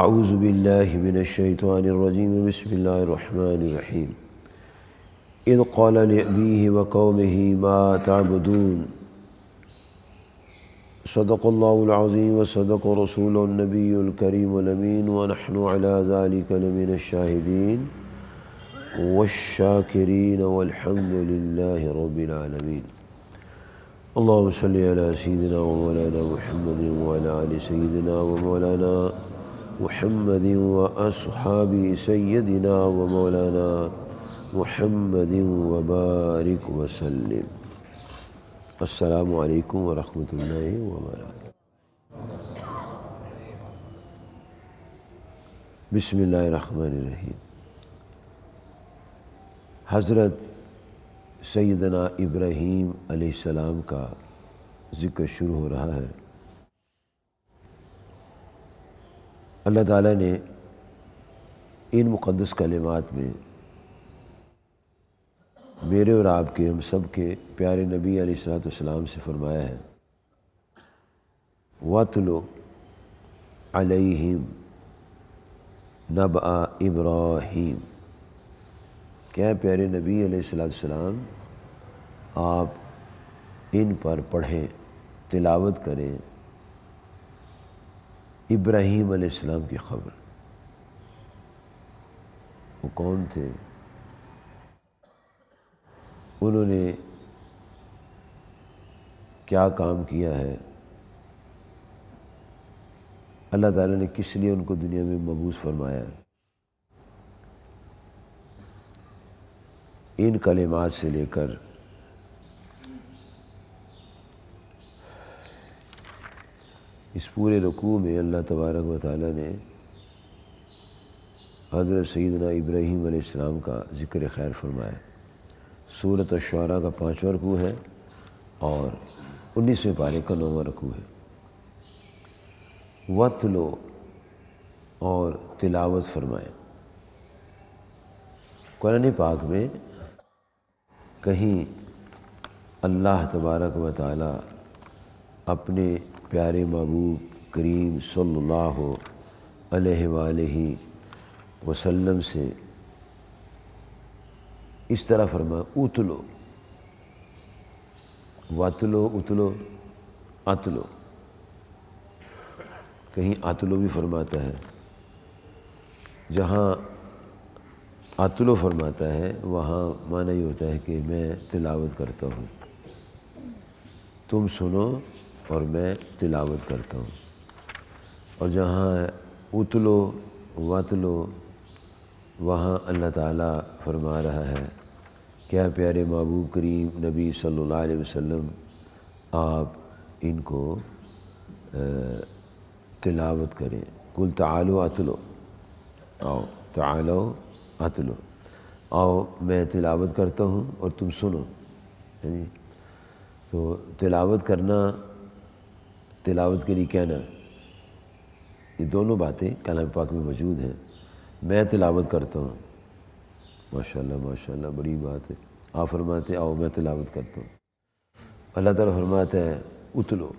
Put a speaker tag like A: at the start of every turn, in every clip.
A: اعوذ باللہ من الشیطان الرجیم بسم اللہ الرحمن الرحیم اذ قال لأبیہ وقومہ ما تعبدون صدق اللہ العظیم وصدق رسول النبی الکریم الامین ونحن علی ذلک لمن الشاہدین والشاکرین والحمد للہ رب العالمین۔ اللہم صلی علی سیدنا ومولانا محمد وعلی آل سیدنا ومولانا محمد واصحاب سیدنا ومولانا محمد وبارک وسلم۔ السلام علیکم ورحمۃ اللہ وبرکاتہ۔ بسم اللہ الرحمن الرحیم۔ حضرت سیدنا ابراہیم علیہ السلام کا ذکر شروع ہو رہا ہے۔ اللہ تعالیٰ نے ان مقدس کلمات میں میرے اور آپ کے، ہم سب کے پیارے نبی علیہ السلام سے فرمایا ہے وَاتْلُ عَلَيْهِمْ نَبَأَ إِبْرَاهِيمَ۔ کیا پیارے نبی علیہ السلام آپ ان پر پڑھیں، تلاوت کریں ابراہیم علیہ السلام کی خبر۔ وہ کون تھے؟ انہوں نے کیا کام کیا ہے؟ اللہ تعالیٰ نے کس لیے ان کو دنیا میں مبعوث فرمایا ہے؟ ان کلمات سے لے کر اس پورے رکوع میں اللہ تبارک و تعالیٰ نے حضرت سیدنا ابراہیم علیہ السلام کا ذکر خیر فرمایا۔ سورۃ الشعراء کا 5واں رکوع ہے اور 19ویں پارے کا 9واں رکوع ہے۔ وَاتْلُ اور تلاوت فرمائیں۔ قرآن پاک میں کہیں اللہ تبارک و تعالیٰ اپنے پیارے محبوب کریم صلی اللہ علیہ وآلہ وسلم سے اس طرح فرمایا اتلو، واتلو، اتلو، اتلو، کہیں اتلو بھی فرماتا ہے۔ جہاں اتلو فرماتا ہے وہاں معنی یہ ہوتا ہے کہ میں تلاوت کرتا ہوں، تم سنو اور میں تلاوت کرتا ہوں۔ اور جہاں اتلو واتلو وہاں اللہ تعالیٰ فرما رہا ہے کیا پیارے محبوب کریم نبی صلی اللہ علیہ وسلم آپ ان کو تلاوت کریں۔ قل تعالوا اتلو، آؤ تعالو اتلو، آؤ میں تلاوت کرتا ہوں اور تم سنو۔ تو تلاوت کرنا، تلاوت کے لیے کہنا، یہ دونوں باتیں کلام پاک میں موجود ہیں۔ میں تلاوت کرتا ہوں، ماشاءاللہ ماشاءاللہ بڑی بات ہے۔ آپ فرماتے ہیں آؤ میں تلاوت کرتا ہوں۔ اللہ تعالیٰ فرماتا ہے اتلو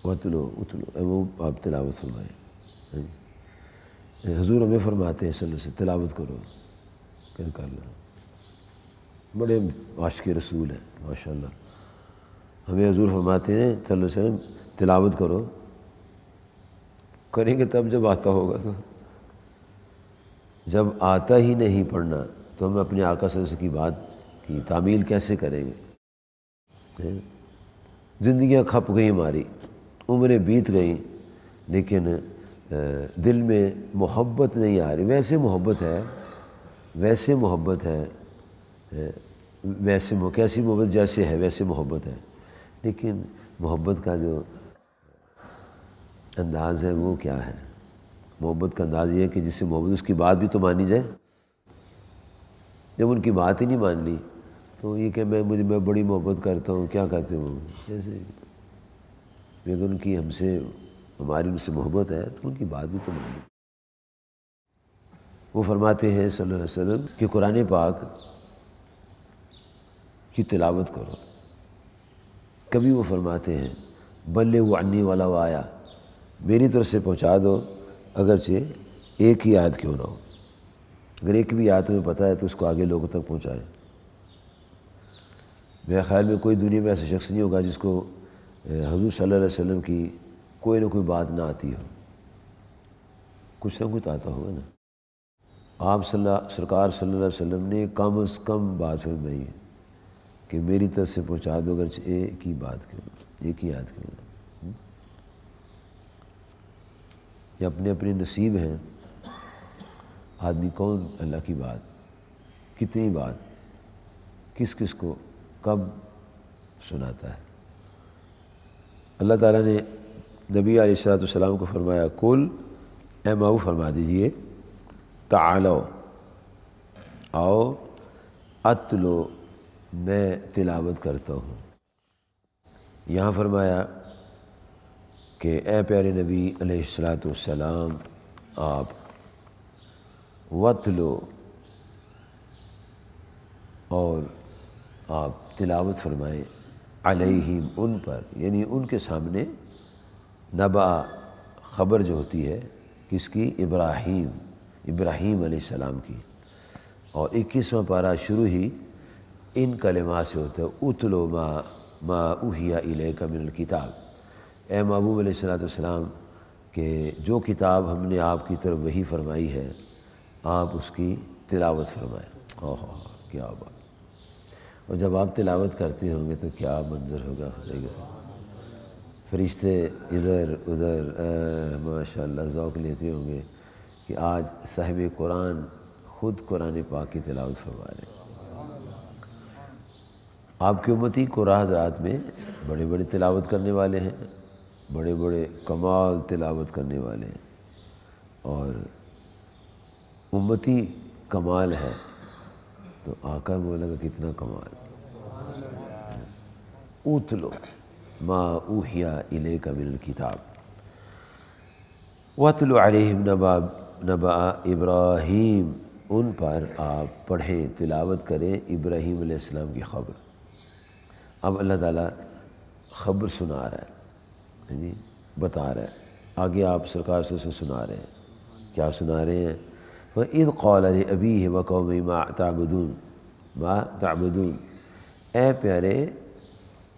A: واتلو، اتلو، وہ آپ تلاوت فرمائیں۔ حضور ہمیں فرماتے ہیں صلی اللہ علیہ وسلم تلاوت کرو، کیا کر لو، بڑے عاشق رسول ہیں ماشاءاللہ۔ ہمیں حضور فرماتے ہیں صلی اللہ علیہ وسلم تلاوت کرو، کریں گے تب جب آتا ہوگا، تو جب آتا ہی نہیں پڑھنا تو ہم اپنے آقا صلی اللہ علیہ وسلم کی بات کی تعمیل کیسے کریں گے؟ زندگیاں کھپ گئیں، ہماری عمریں بیت گئیں، لیکن دل میں محبت نہیں آ رہی۔ ویسے محبت ہے، ویسے محبت ہے، ویسے کیسی محبت جیسے ہے ویسے محبت ہے، لیکن محبت کا جو انداز ہے وہ کیا ہے؟ محبت کا انداز یہ ہے کہ جس سے محبت اس کی بات بھی تو مانی جائے۔ جب ان کی بات ہی نہیں ماننی تو یہ کہ میں بڑی محبت کرتا ہوں، کیا کہتے ہوں جیسے، لیکن ان کی ہماری ان سے محبت ہے تو ان کی بات بھی تو مانی۔ وہ فرماتے ہیں صلی اللہ علیہ وسلم کہ قرآن پاک کی تلاوت کرو۔ کبھی وہ فرماتے ہیں بلغوا عنی ولو آیا، میری طرف سے پہنچا دو اگرچہ ایک ہی آیت کیوں نہ ہو، اگر ایک بھی آیت میں پتہ ہے تو اس کو آگے لوگوں تک پہنچائیں۔ میرے خیال میں کوئی دنیا میں ایسا شخص نہیں ہوگا جس کو حضور صلی اللہ علیہ وسلم کی کوئی نہ کوئی بات نہ آتی ہو، کچھ نہ کچھ آتا ہوگا نا۔ آپ سرکار صلی اللہ علیہ وسلم نے کم از کم بات فرمائی ہے کہ میری طرف سے پہنچا دو، اگرچہ ایک ہی بات کیوں نہ، ایک ہی آیت کیوں نہ۔ یہ اپنے اپنے نصیب ہیں، آدمی کون اللہ کی بات، کتنی بات، کس کس کو کب سناتا ہے۔ اللہ تعالیٰ نے نبی علیہ السلام کو فرمایا کل، اے ماؤ فرما دیجئے، تعالو، آؤ، اتلو، میں تلاوت کرتا ہوں۔ یہاں فرمایا کہ اے پیارے نبی علیہ السلام آپ وتلو، اور آپ تلاوت فرمائیں، علیہم، ان پر، یعنی ان کے سامنے، نبا، خبر جو ہوتی ہے کس کی، ابراہیم علیہ السلام کی، اور 21واں پارہ شروع ہی ان کلمات سے ہوتا ہے، اتلو ما اوحی الیک من الکتاب، اے محبوب علیہ السلام کہ جو کتاب ہم نے آپ کی طرف وحی فرمائی ہے آپ اس کی تلاوت فرمائیں۔ کیا بات! اور جب آپ تلاوت کرتے ہوں گے تو کیا منظر ہوگا، فرشتے ادھر ادھر ماشاءاللہ ذوق لیتے ہوں گے کہ آج صاحب قرآن خود قرآن پاک کی تلاوت فرما رہے ہیں۔ آپ کی امتی قرآن حضرات میں بڑے بڑے تلاوت کرنے والے ہیں، بڑے بڑے کمال تلاوت کرنے والے ہیں، اور امتی کمال ہے تو آقا مولا کا کتنا کمال۔ اتلو ما اوحی الیک من الکتاب واتلو علیہم نبأ ابراہیم، ان پر آپ پڑھیں، تلاوت کریں ابراہیم علیہ السلام کی خبر۔ اب اللہ تعالیٰ خبر سنا رہا ہے، بتا رہا ہے، آگے آپ سرکار سے سنا رہے ہیں، کیا سنا رہے ہیں؟ وَإِذْ قَالَ لِأَبِيهِ وَقَوْمِهِ مَا تَعْبُدُونَ، اے پیارے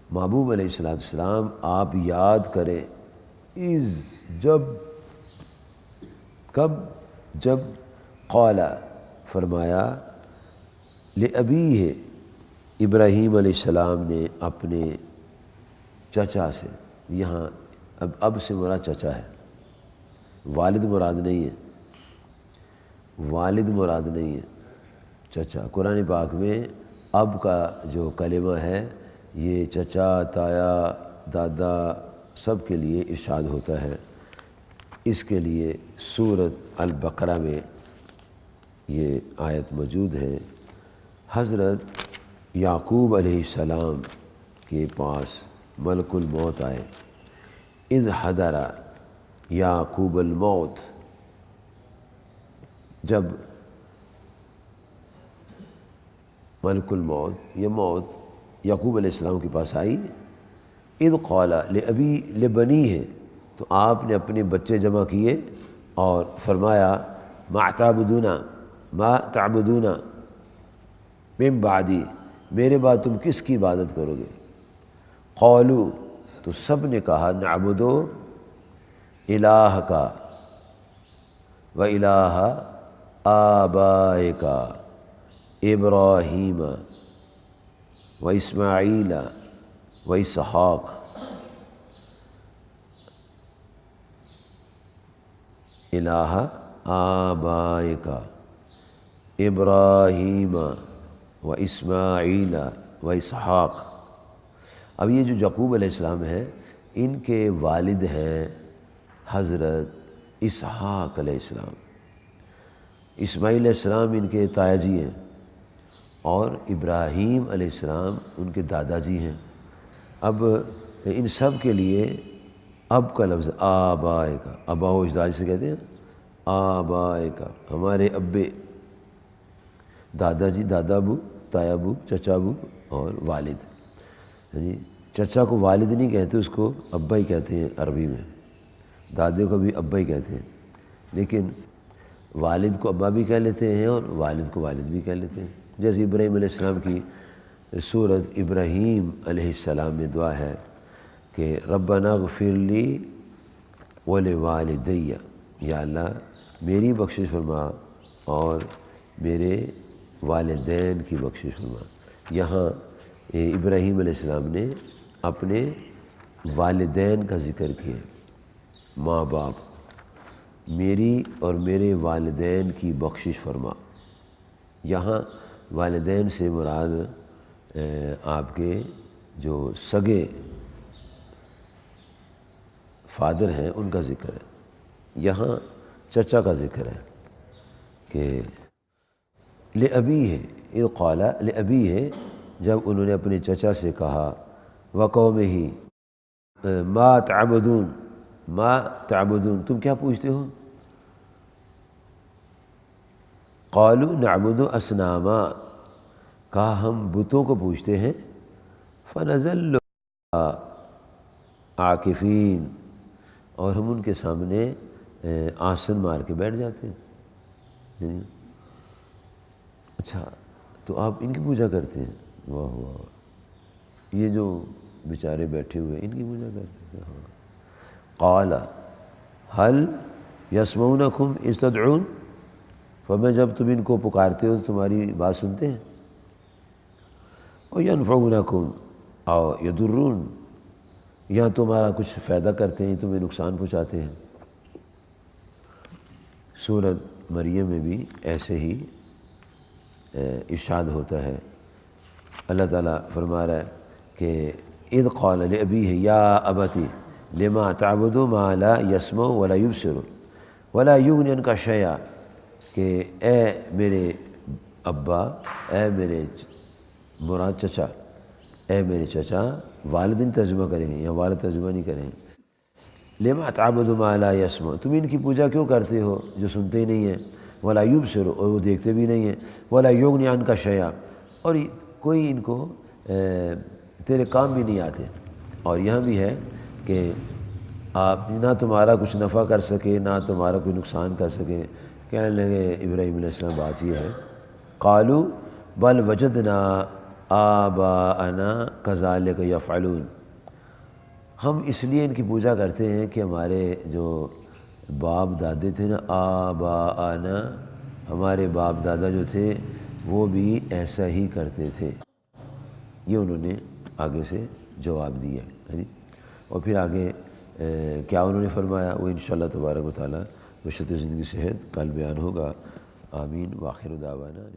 A: محبوب علیہ السلام آپ یاد کریں، جب قال فرمایا، لِأَبِيهِ ابراہیم علیہ السلام نے اپنے چچا سے، یہاں اب سے مراد چچا ہے، والد مراد نہیں ہے، والد مراد نہیں ہے، چچا۔ قرآن پاک میں اب کا جو کلمہ ہے یہ چچا، تایا، دادا سب کے لیے ارشاد ہوتا ہے۔ اس کے لیے سورۃ البقرہ میں یہ آیت موجود ہے۔ حضرت یعقوب علیہ السلام کے پاس ملک الموت آئے، اذ حضر یعقوب الموت، جب ملک الموت، یہ موت یعقوب علیہ السلام کے پاس آئی، اذ قال لبنیہ، تو آپ نے اپنے بچے جمع کیے اور فرمایا ما تعبدون من بعدی، میرے بعد تم کس کی عبادت کرو گے؟ قالوا، تو سب نے کہا نعبد الہک و الہ آبائک ابراہیم و اسماعیل و اسحاق، الہ آبائک ابراہیم و اسماعیل و اسحاق۔ اب یہ جو یعقوب علیہ السلام ہیں ان کے والد ہیں حضرت اسحاق علیہ السلام، اسماعیل علیہ السلام ان کے تایا جی ہیں، اور ابراہیم علیہ السلام ان کے دادا جی ہیں۔ اب ان سب کے لیے اب کا لفظ آبائے کا، ابا و اجداد سے کہتے ہیں، آبائے کا ہمارے ابے، دادا جی، دادا ابو، تایا ابو، چچا ابو اور والد۔ چچا کو والد نہیں کہتے، اس کو ابا ہی کہتے ہیں عربی میں، دادے کو بھی ابا ہی کہتے ہیں، لیکن والد کو ابا بھی کہہ لیتے ہیں اور والد کو والد بھی کہہ لیتے ہیں. جیسے ابراہیم علیہ السلام کی سورۃ ابراہیم علیہ السلام میں دعا ہے کہ ربنا اغفر لی ولوالدی، یا اللہ میری بخشش فرما اور میرے والدین کی بخشش فرما. یہاں ابراہیم علیہ السلام نے اپنے والدین کا ذکر کیا، ماں باپ، میری اور میرے والدین کی بخشش فرما. یہاں والدین سے مراد آپ کے جو سگے فادر ہیں ان کا ذکر ہے. یہاں چچا کا ذکر ہے کہ لأبی ہے، اذ قال لأبی ہے، جب انہوں نے اپنے چچا سے کہا وقومہ ما تعبدون، ما تعبدون تم کیا پوچھتے ہو؟ قالوا نعبد اصناما، کہا ہم بتوں کو پوچھتے ہیں. فنظل عاکفین، اور ہم ان کے سامنے آسن مار کے بیٹھ جاتے ہیں. اچھا تو آپ ان کی پوجا کرتے ہیں؟ واہ واہ، یہ جو بیچارے بیٹھے ہوئے ان کی پوجا کرتے ہیں. ہاں. قال هل يسمعونكم اذ تدعون، فرمایا جب تم ان کو پکارتے ہو تو تمہاری بات سنتے ہیں. وَيَنْفَعُونَكُمْ أَوْ يَضُرُّونَ، یا تمہارا کچھ فائدہ کرتے ہیں تمہیں نقصان پہنچاتے ہیں. سورۃ مریم میں بھی ایسے ہی ارشاد ہوتا ہے. اللہ تعالیٰ فرما رہا ہے کہ اذ قال لأبیہ یا ابت لما تعبد ما لا يسمع ولا يبصر ولا یغنی عنک شیئا، کہ اے میرے ابا، اے میرے مراد چچا، اے میرے چچا، والدین ترجمہ کریں گے یا والد ترجمہ نہیں کریں گے. لما تعبد ما لا يسمع، تم ان کی پوجا کیوں کرتے ہو جو سنتے ہی نہیں ہیں، ولا یبصر، اور وہ دیکھتے بھی نہیں ہیں، ولا یغنی عنک شیئا، اور کوئی ان کو تیرے کام بھی نہیں آتے. اور یہاں بھی ہے کہ آپ نہ تمہارا کچھ نفع کر سکے نہ تمہارا کوئی نقصان کر سکے. کہنے لگے ابراہیم علیہ السلام بات یہ ہے، قالوا بل وجدنا آباءنا کذالک یفعلون، ہم اس لیے ان کی پوجا کرتے ہیں کہ ہمارے جو باپ دادے تھے نا، آباءنا، ہمارے باپ دادا جو تھے وہ بھی ایسا ہی کرتے تھے. یہ انہوں نے آگے سے جواب دیا ہے. اور پھر آگے کیا انہوں نے فرمایا وہ انشاءاللہ تبارک و تعالیٰ بشرط زندگی صحت کل بیان ہوگا. آمین. وآخر دعوانا